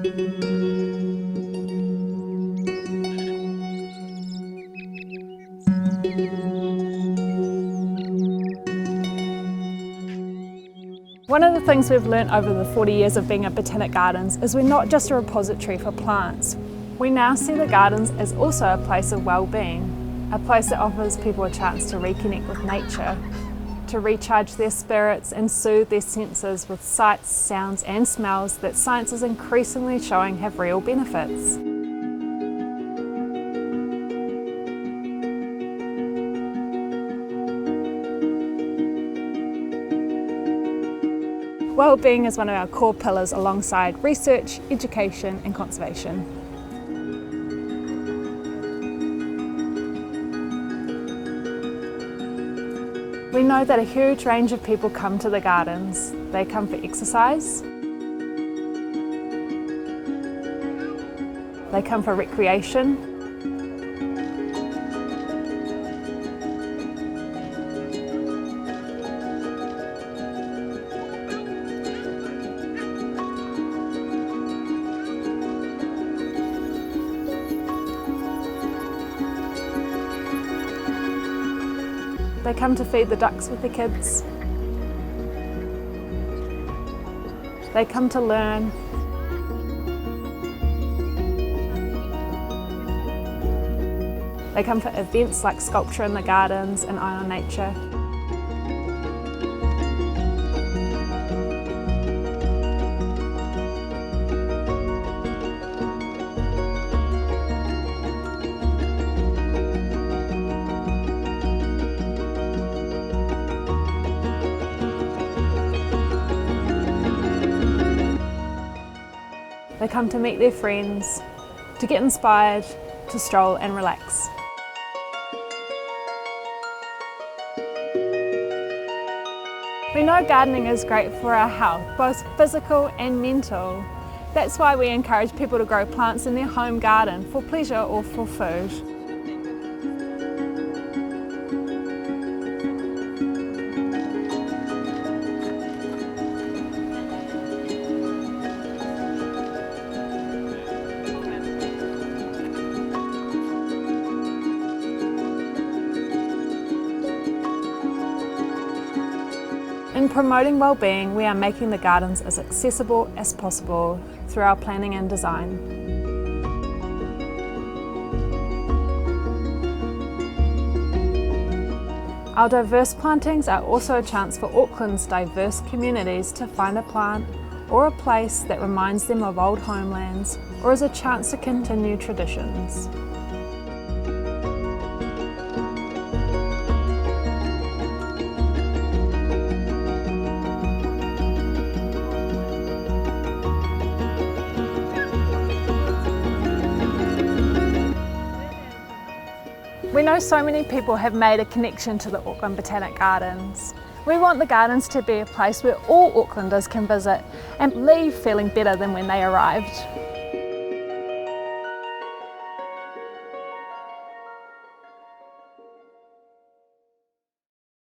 One of the things we've learnt over the 40 years of being at Botanic Gardens is we're not just a repository for plants. We now see the gardens as also a place of well-being, a place that offers people a chance to reconnect with nature, to recharge their spirits and soothe their senses with sights, sounds and smells that science is increasingly showing have real benefits. Wellbeing is one of our core pillars alongside research, education and conservation. We know that a huge range of people come to the gardens. They come for exercise, they come for recreation, they come to feed the ducks with the kids. They come to learn. They come for events like Sculpture in the Gardens and Eye on Nature. They come to meet their friends, to get inspired, to stroll and relax. We know gardening is great for our health, both physical and mental. That's why we encourage people to grow plants in their home garden for pleasure or for food. In promoting well-being, we are making the gardens as accessible as possible through our planning and design. Our diverse plantings are also a chance for Auckland's diverse communities to find a plant or a place that reminds them of old homelands or as a chance to continue traditions. We know so many people have made a connection to the Auckland Botanic Gardens. We want the gardens to be a place where all Aucklanders can visit and leave feeling better than when they arrived.